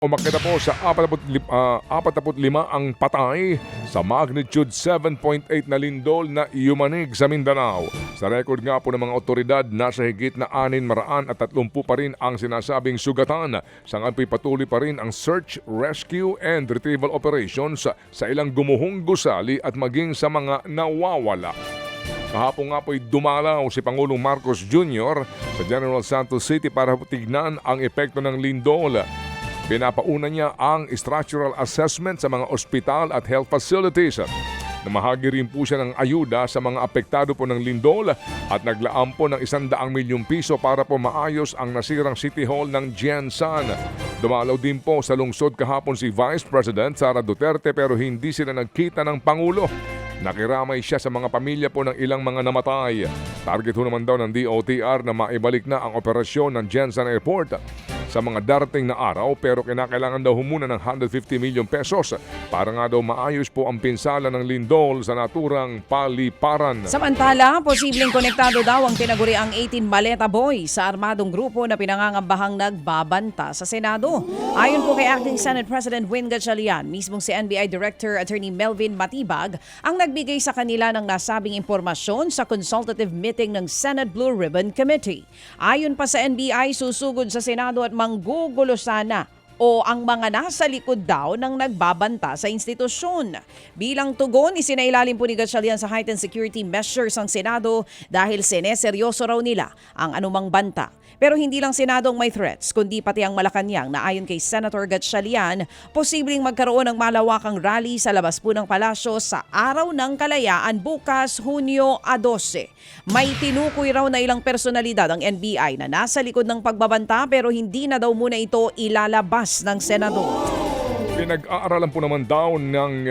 Umakyat na po sa 45 ang patay sa magnitude 7.8 na lindol na yumanig sa Mindanao. Sa record nga po ng mga otoridad, nasa higit na 630 pa rin ang sinasabing sugatan. Sa ngayon patuloy pa rin ang search, rescue and retrieval operations sa ilang gumuhong gusali at maging sa mga nawawala. Kahapon nga po'y dumalaw si Pangulong Marcos Jr. sa General Santos City para tignan ang epekto ng lindol. Pinapauna niya ang structural assessment sa mga ospital at health facilities. Namahagi rin po siya ng ayuda sa mga apektado po ng lindol at naglaan po ng 100 milyong piso para po maayos ang nasirang City Hall ng Jensan. Dumalaw din po sa lungsod kahapon si Vice President Sara Duterte pero hindi sila nagkita ng Pangulo. Nakiramay siya sa mga pamilya po ng ilang mga namatay. Target ho naman daw ng DOTR na maibalik na ang operasyon ng Jensan Airport sa mga darating na araw pero kinakailangan daw muna ng 150 milyong pesos para nga daw maayos po ang pinsala ng lindol sa naturang paliparan. Samantala, posibleng konektado daw ang tinaguriang 18 Maleta Boy sa armadong grupo na pinangangambahang nagbabanta sa Senado. Ayon po kay Acting Senate President Win Gatchalian, mismong si NBI Director Attorney Melvin Matibag ang nagbigay sa kanila ng nasabing impormasyon sa consultative meeting ng Senate Blue Ribbon Committee. Ayon pa sa NBI, susugod sa Senado at manggugulo sana o ang mga nasa likod daw ng nagbabanta sa institusyon. Bilang tugon, isinailalim po ni Gatchalian sa heightened security measures ang Senado dahil sineseryoso raw nila ang anumang banta. Pero hindi lang Senado ang may threats, kundi pati ang Malacanang na ayon kay Senator Gatchalian, posibleng magkaroon ng malawakang rally sa labas po ng palasyo sa Araw ng Kalayaan bukas Hunyo 12. May tinukoy raw na ilang personalidad ang NBI na nasa likod ng pagbabanta pero hindi na daw muna ito ilalabas ng Senador. Pinag-aaralan po naman daw ng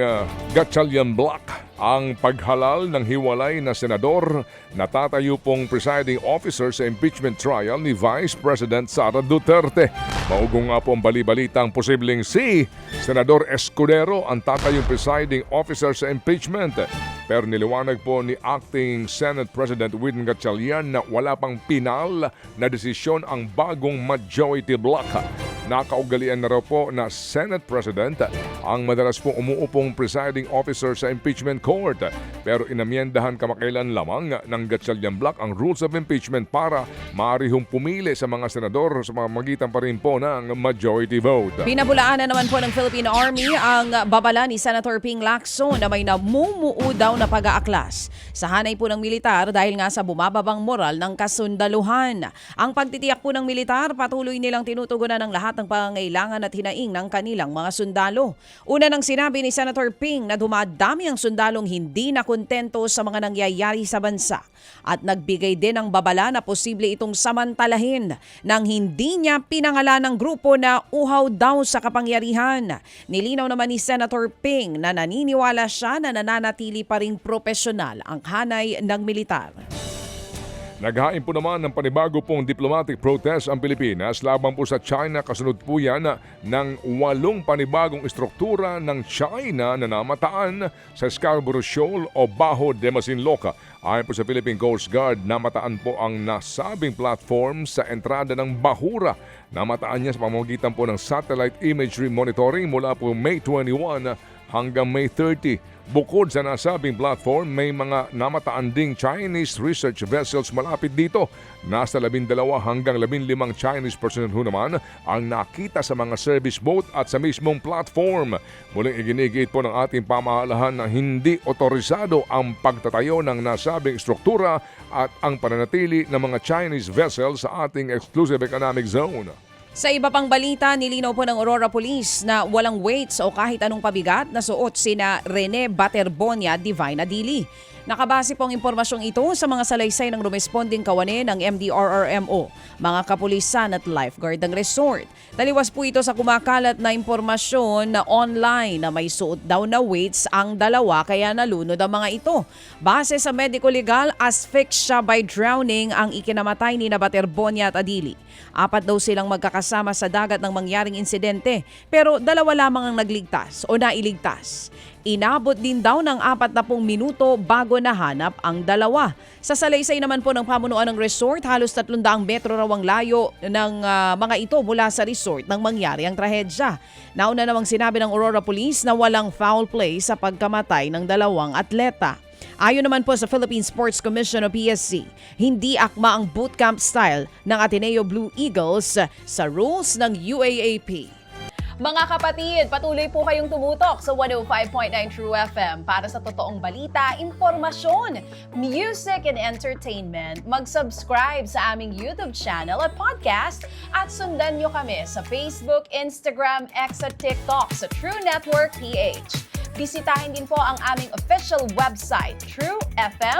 Gatchalian Block ang paghalal ng hiwalay na senador na tatayo pong presiding officer sa impeachment trial ni Vice President Sara Duterte. Maugong nga po ang bali-balitang posibleng si Senador Escudero ang tatayong presiding officer sa impeachment. Pero niliwanag po ni Acting Senate President Win Gatchalian na wala pang pinal na desisyon ang bagong majority block. Nakaugalian na raw po na Senate President ang madalas pong umuupong presiding officer sa impeachment court. Pero inamyendahan kamakailan lamang ng Gatchalian Block ang rules of impeachment para maarihong pumili sa mga senador sa magitan pa rin po ng majority vote. Pinabulaan na naman po ng Philippine Army ang babala ni Senator Ping Lacson na may namumuo daw na pag-aaklas sa hanay po ng militar dahil nga sa bumababang moral ng kasundaluhan. Ang pagtitiyak po ng militar, patuloy nilang tinutugunan ng lahat ng pangangailangan at hinaing ng kanilang mga sundalo. Una nang sinabi ni Senator Ping na dumadami ang sundalong hindi na kontento sa mga nangyayari sa bansa at nagbigay din ng babala na posible itong samantalahin nang hindi niya pinangalan ng grupo na uhaw daw sa kapangyarihan. Nilinaw naman ni Senator Ping na naniniwala siya na nananatili pa ring propesyonal ang hanay ng militar. Naghain po naman ng panibago pong diplomatic protest ang Pilipinas laban po sa China. Kasunod po yan ng 8 panibagong istruktura ng China na namataan sa Scarborough Shoal o Bajo de Masinloc. Ayon po sa Philippine Coast Guard, namataan po ang nasabing platform sa entrada ng Bahura. Namataan niya sa pamamagitan po ng satellite imagery monitoring mula po May 21 hanggang May 30. Bukod sa nasabing platform, may mga namataan ding Chinese research vessels malapit dito. Nasa 12 hanggang 15 Chinese personnel ho naman ang nakita sa mga service boat at sa mismong platform. Muling iginigit po ng ating pamahalaan na hindi otorisado ang pagtatayo ng nasabing struktura at ang pananatili ng mga Chinese vessels sa ating exclusive economic zone. Sa iba pang balita, nilinaw po ng Aurora Police na walang weights o kahit anong pabigat na suot sina Rene Baterbonia Divina Dili. Nakabase po ang impormasyong ito sa mga salaysay ng rumesponding kawani ng MDRRMO, mga kapulisan at lifeguard ng resort. Taliwas po ito sa kumakalat na impormasyon na online na may suot daw na weights ang dalawa kaya nalunod ang mga ito. Base sa medico-legal, asphyxia by drowning ang ikinamatay ni Baterbonia at Adili. 4 daw silang magkakasama sa dagat ng mangyaring insidente pero 2 lamang ang nagligtas o nailigtas. Inabot din daw ng 40 minuto bago nahanap ang dalawa. Sa salaysay naman po ng pamunuan ng resort, halos 300 metro raw ang layo ng mga ito mula sa resort nang mangyari ang trahedya. Nauna namang sinabi ng Aurora Police na walang foul play sa pagkamatay ng dalawang atleta. Ayon naman po sa Philippine Sports Commission o PSC, hindi akma ang bootcamp style ng Ateneo Blue Eagles sa rules ng UAAP. Mga kapatid, patuloy po kayong tumutok sa 105.9 True FM para sa totoong balita, impormasyon, music and entertainment. Mag-subscribe sa aming YouTube channel at podcast at sundan nyo kami sa Facebook, Instagram, X at TikTok sa True Network PH. Bisitahin din po ang aming official website, truefm.ph.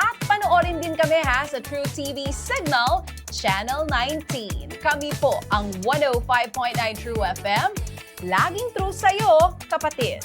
At panoorin din kami sa True TV Signal, Channel 19. Kami po ang 105.9 True FM. Laging true sa'yo, kapatid.